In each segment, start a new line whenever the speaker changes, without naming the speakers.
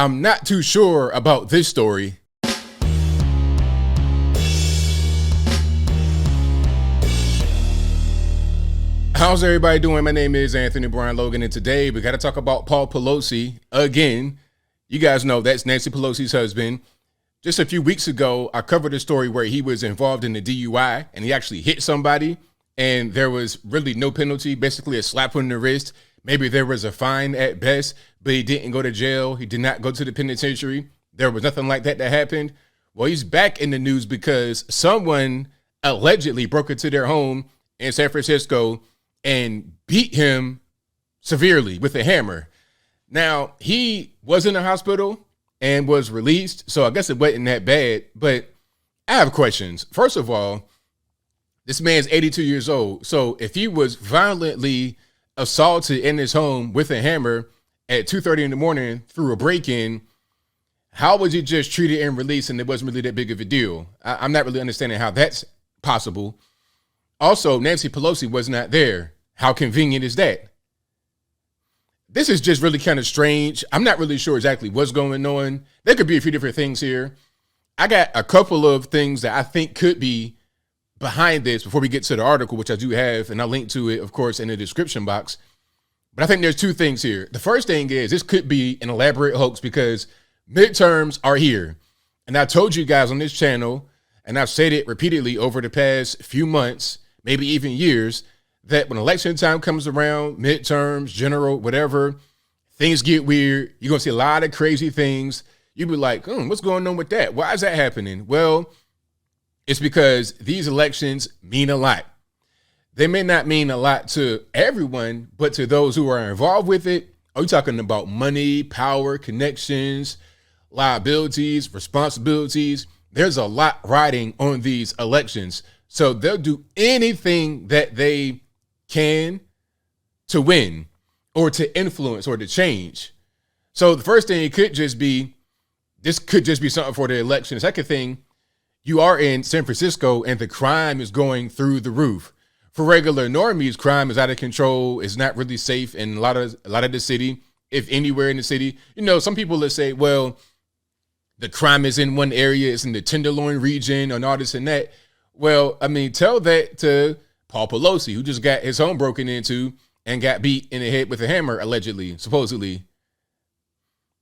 I'm not too sure about this story. How's everybody doing? My name is Anthony Brian Logan, and today we got to talk about Paul Pelosi again. You guys know that's Nancy Pelosi's husband. Just a few weeks ago, I covered a story where he was involved in a DUI and he actually hit somebody and there was really no penalty, basically a slap on the wrist. Maybe there was a fine at best, but he didn't go to jail. He did not go to the penitentiary. There was nothing like that happened. Well, he's back in the news because someone allegedly broke into their home in San Francisco and beat him severely with a hammer. Now, he was in the hospital and was released, so I guess it wasn't that bad, but I have questions. First of all, this man's 82 years old, so if he was violently assaulted in his home with a hammer at 2:30 in the morning through a break-in, how was he just treated and released and it wasn't really that big of a deal? I'm not really understanding how that's possible. Also, Nancy Pelosi was not there. How convenient is that? This is just really kind of strange. I'm not really sure exactly what's going on. There could be a few different things here. I got a couple of things that I think could be behind this before we get to the article, which I do have, and I'll link to it, of course, in the description box. But I think there's two things here. The first thing is this could be an elaborate hoax because midterms are here. And I told you guys on this channel, and I've said it repeatedly over the past few months, maybe even years, that when election time comes around, midterms, general, whatever, things get weird. You're going to see a lot of crazy things. You'll be like, what's going on with that? Why is that happening? Well, it's because these elections mean a lot. They may not mean a lot to everyone, but to those who are involved with it, are you talking about money, power, connections, liabilities, responsibilities? There's a lot riding on these elections. So they'll do anything that they can to win or to influence or to change. So the first thing, this could just be something for the election. The second thing, you are in San Francisco and the crime is going through the roof. For regular normies, crime is out of control. It's not really safe in a lot of the city, if anywhere in the city. You know, some people that say, well, the crime is in one area, it's in the Tenderloin region and all this and that. Well, I mean, tell that to Paul Pelosi, who just got his home broken into and got beat in the head with a hammer, allegedly, supposedly.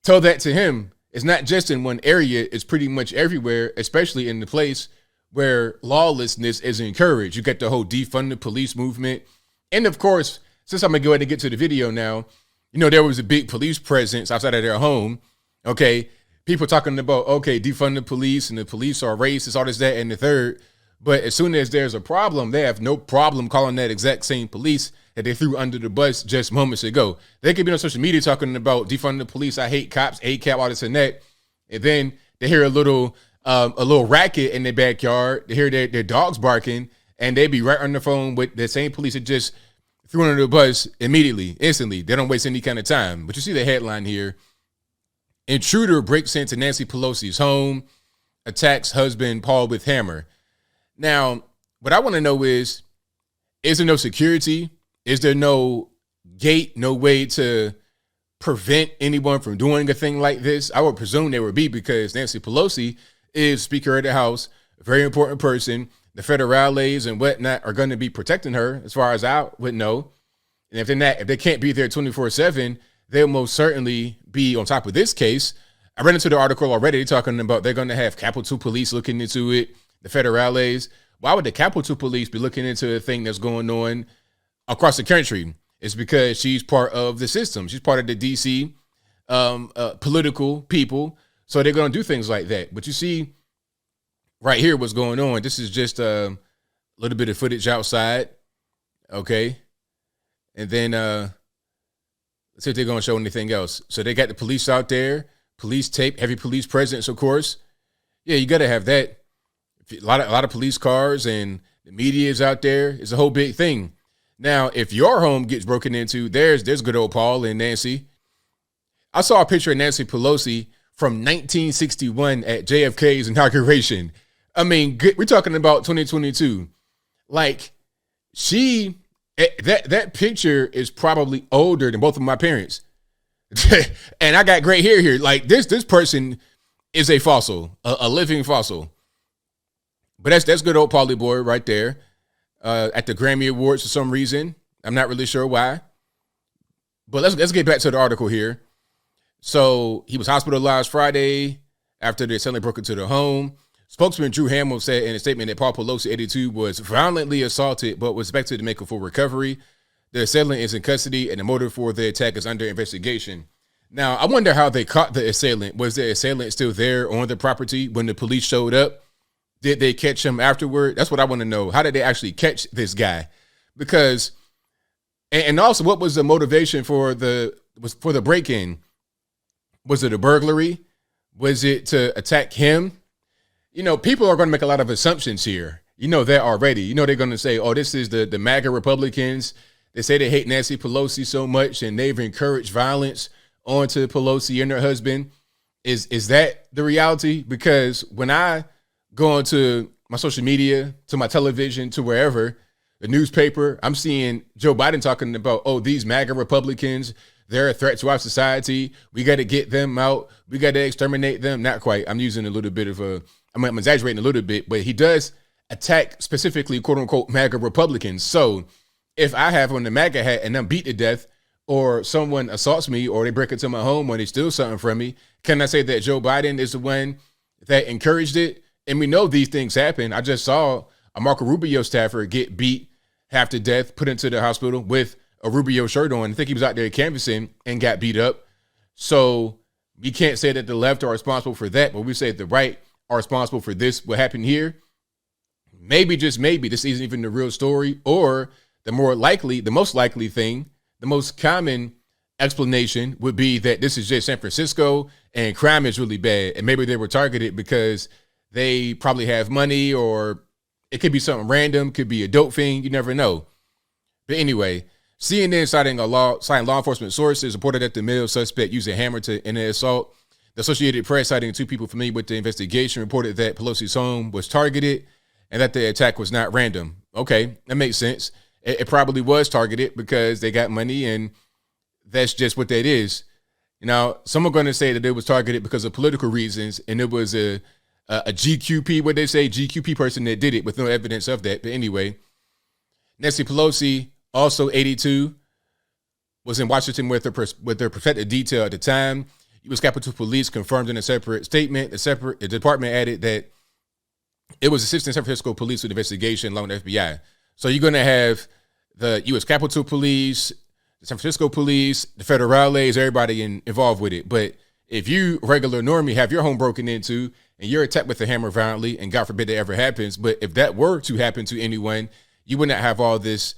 Tell that to him. It's not just in one area. It's pretty much everywhere, especially in the place where lawlessness is encouraged. You get the whole defunding police movement. And of course, since I'm going to go ahead and get to the video now, you know, there was a big police presence outside of their home. Okay. People talking about, okay, defund the police and the police are racist, all this, that, and the third. But as soon as there's a problem, they have no problem calling that exact same police that they threw under the bus just moments ago. They could be on social media talking about defund the police, I hate cops, ACAP, all this and that. And then they hear a little racket in their backyard. They hear their dogs barking, and they be right on the phone with the same police that just threw under the bus immediately, instantly. They don't waste any kind of time. But you see the headline here. Intruder breaks into Nancy Pelosi's home, attacks husband Paul with hammer. Now, what I want to know is there no security? Is there no gate, no way to prevent anyone from doing a thing like this? I would presume there would be because Nancy Pelosi is Speaker of the House, a very important person. The federales and whatnot are going to be protecting her as far as I would know. And if they can't be there 24/7, they'll most certainly be on top of this case. I read into the article already talking about they're going to have Capitol Police looking into it. The federales. Why would the Capitol Police be looking into a thing that's going on across the country? It's because she's part of the system. She's part of the DC political people. So they're going to do things like that. But you see right here what's going on. This is just a little bit of footage outside. Okay. And then let's see if they're going to show anything else. So they got the police out there, police tape, heavy police presence, of course. Yeah, you got to have that. A lot of police cars and the media is out there. It's a whole big thing. Now, if your home gets broken into, there's good old Paul and Nancy. I saw a picture of Nancy Pelosi from 1961 at JFK's inauguration. I mean, we're talking about 2022. Like, that picture is probably older than both of my parents. And I got gray hair here. Like this person is a fossil, a living fossil. But that's good old Paulie boy right there. At the Grammy Awards for some reason. I'm not really sure why. But let's get back to the article here. So he was hospitalized Friday after the assailant broke into the home. Spokesman Drew Hamill said in a statement that Paul Pelosi, 82, was violently assaulted but was expected to make a full recovery. The assailant is in custody and the motive for the attack is under investigation. Now, I wonder how they caught the assailant. Was the assailant still there on the property when the police showed up? Did they catch him afterward? That's what I want to know. How did they actually catch this guy? Because, and also, what was the motivation for the break-in? Was it a burglary? Was it to attack him? You know, people are going to make a lot of assumptions here. You know that already. You know they're going to say, oh, this is the MAGA Republicans. They say they hate Nancy Pelosi so much and they've encouraged violence onto Pelosi and her husband. Is that the reality? Because when I go onto my social media, to my television, to wherever, the newspaper, I'm seeing Joe Biden talking about, oh, these MAGA Republicans, they're a threat to our society. We got to get them out. We got to exterminate them. Not quite. I'm using a little bit of I'm exaggerating a little bit, but he does attack specifically, quote unquote, MAGA Republicans. So if I have on the MAGA hat and I'm beat to death, or someone assaults me, or they break into my home, or they steal something from me, can I say that Joe Biden is the one that encouraged it? And we know these things happen. I just saw a Marco Rubio staffer get beat half to death, put into the hospital with a Rubio shirt on. I think he was out there canvassing and got beat up. So we can't say that the left are responsible for that, but we say the right are responsible for this, what happened here. Maybe, just maybe, this isn't even the real story, or the most likely thing, the most common explanation would be that this is just San Francisco and crime is really bad. And maybe they were targeted because they probably have money, or it could be something random, could be a dope thing. You never know. But anyway, CNN citing law enforcement sources reported that the male suspect used a hammer in the assault. The Associated Press, citing two people familiar with the investigation, reported that Pelosi's home was targeted and that the attack was not random. Okay, that makes sense. It probably was targeted because they got money, and that's just what that is. Now, some are going to say that it was targeted because of political reasons, and it was a GQP, what they say, GQP person that did it with no evidence of that. But anyway, Nancy Pelosi, also 82, was in Washington with their protected detail at the time. U.S. Capitol Police confirmed in a separate statement. The department added that it was assisting San Francisco police with investigation along with the FBI. So you're going to have the U.S. Capitol Police, the San Francisco Police, the federales, everybody involved with it. But if you, regular normie, have your home broken into and you're attacked with a hammer violently, and God forbid that ever happens, but if that were to happen to anyone, you would not have all this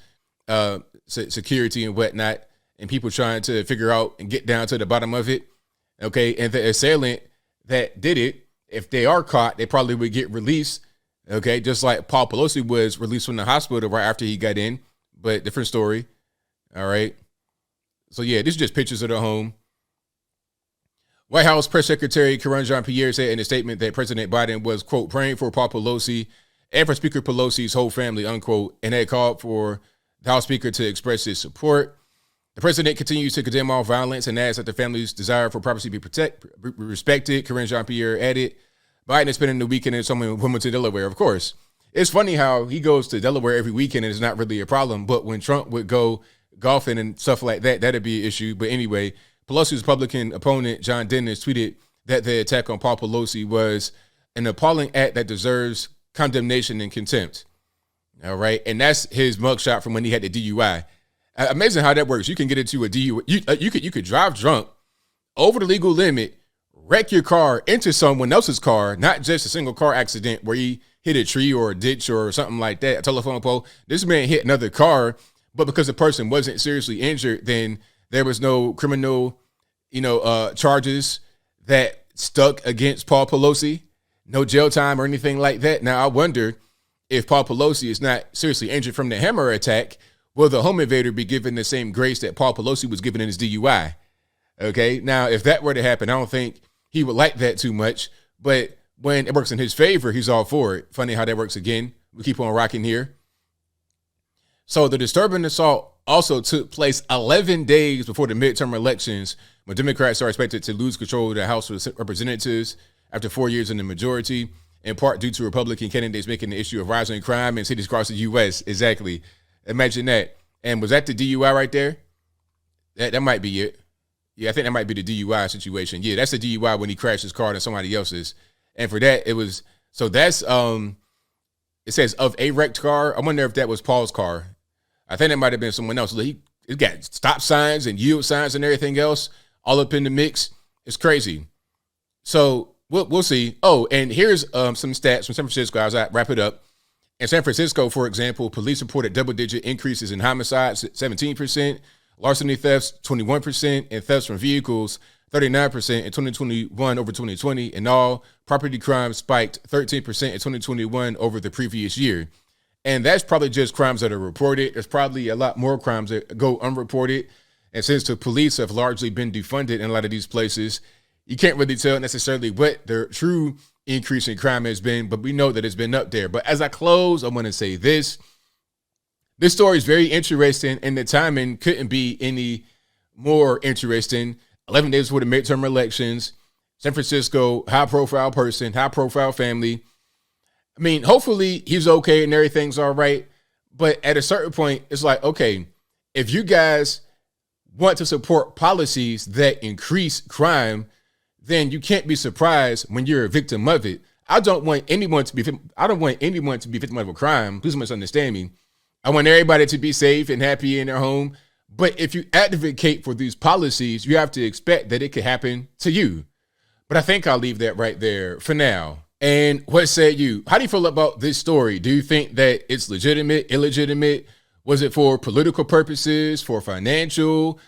security and whatnot and people trying to figure out and get down to the bottom of it. Okay, and the assailant that did it, if they are caught, they probably would get released. Okay, just like Paul Pelosi was released from the hospital right after he got in, but different story. All right. So yeah, this is just pictures of the home. White House Press Secretary Karine Jean-Pierre said in a statement that President Biden was, quote, praying for Paul Pelosi and for Speaker Pelosi's whole family, unquote, and had called for the House Speaker to express his support. The president continues to condemn all violence and adds that the family's desire for privacy be respected. Karine Jean-Pierre added, Biden is spending the weekend in some Wilmington, Delaware, of course. It's funny how he goes to Delaware every weekend and it's not really a problem, but when Trump would go golfing and stuff like that, that'd be an issue. But anyway, Pelosi's Republican opponent, John Dennis, tweeted that the attack on Paul Pelosi was an appalling act that deserves condemnation and contempt. All right. And that's his mugshot from when he had the DUI. Amazing how that works. You can get into a DUI. You could drive drunk over the legal limit, wreck your car into someone else's car, not just a single car accident where he hit a tree or a ditch or something like that, a telephone pole. This man hit another car, but because the person wasn't seriously injured, then there was no criminal, charges that stuck against Paul Pelosi, no jail time or anything like that. Now, I wonder if Paul Pelosi is not seriously injured from the hammer attack, will the home invader be given the same grace that Paul Pelosi was given in his DUI? Okay, now, if that were to happen, I don't think he would like that too much. But when it works in his favor, he's all for it. Funny how that works again. We keep on rocking here. So the disturbing assault also took place 11 days before the midterm elections, when Democrats are expected to lose control of the House of Representatives after 4 years in the majority, in part due to Republican candidates making the issue of rising crime in cities across the U.S. Exactly. Imagine that. And was that the DUI right there? That might be it. Yeah, I think that might be the DUI situation. Yeah, that's the DUI when he crashed his car into somebody else's. And for that, it was, so that's, it says of a wrecked car. I wonder if that was Paul's car. I think that might have been someone else. It got stop signs and yield signs and everything else all up in the mix. It's crazy. So we'll see. Oh, and here's some stats from San Francisco as I wrap it up. In San Francisco, for example, police reported double-digit increases in homicides, 17%, larceny thefts, 21%, and thefts from vehicles, 39% in 2021 over 2020. And all property crimes spiked 13% in 2021 over the previous year. And that's probably just crimes that are reported. There's probably a lot more crimes that go unreported. And since the police have largely been defunded in a lot of these places, you can't really tell necessarily what the true increase in crime has been, but we know that it's been up there. But as I close, I want to say this. This story is very interesting, and the timing couldn't be any more interesting. 11 days before the midterm elections, San Francisco, high-profile person, high-profile family. I mean, hopefully he's okay and everything's all right. But at a certain point, it's like, okay, if you guys want to support policies that increase crime, then you can't be surprised when you're a victim of it. I don't want anyone to be victim of a crime. Please misunderstand me. I want everybody to be safe and happy in their home. But if you advocate for these policies, you have to expect that it could happen to you. But I think I'll leave that right there for now. And what say you? How do you feel about this story? Do you think that it's legitimate, illegitimate? Was it for political purposes, for financial,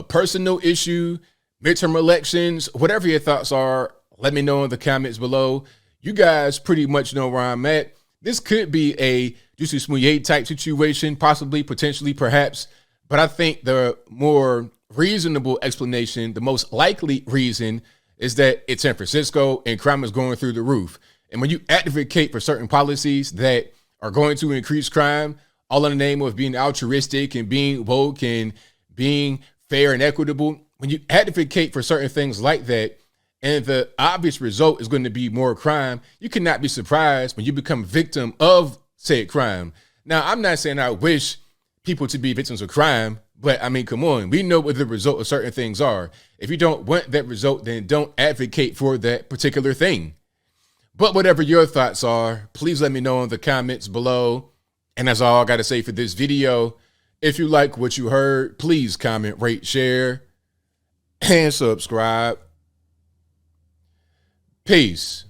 personal issue, midterm elections? Whatever your thoughts are, let me know in the comments below. You guys pretty much know where I'm at. This could be a Juicy Smouye type situation, possibly, potentially, perhaps. But I think the more reasonable explanation, the most likely reason, is that it's San Francisco and crime is going through the roof. And when you advocate for certain policies that are going to increase crime, all in the name of being altruistic and being woke and being fair and equitable, when you advocate for certain things like that, and the obvious result is going to be more crime, you cannot be surprised when you become a victim of said crime. Now, I'm not saying I wish people to be victims of crime, but I mean, come on, we know what the result of certain things are. If you don't want that result, then don't advocate for that particular thing. But whatever your thoughts are, please let me know in the comments below. And that's all I got to say for this video. If you like what you heard, please comment, rate, share, and subscribe. Peace.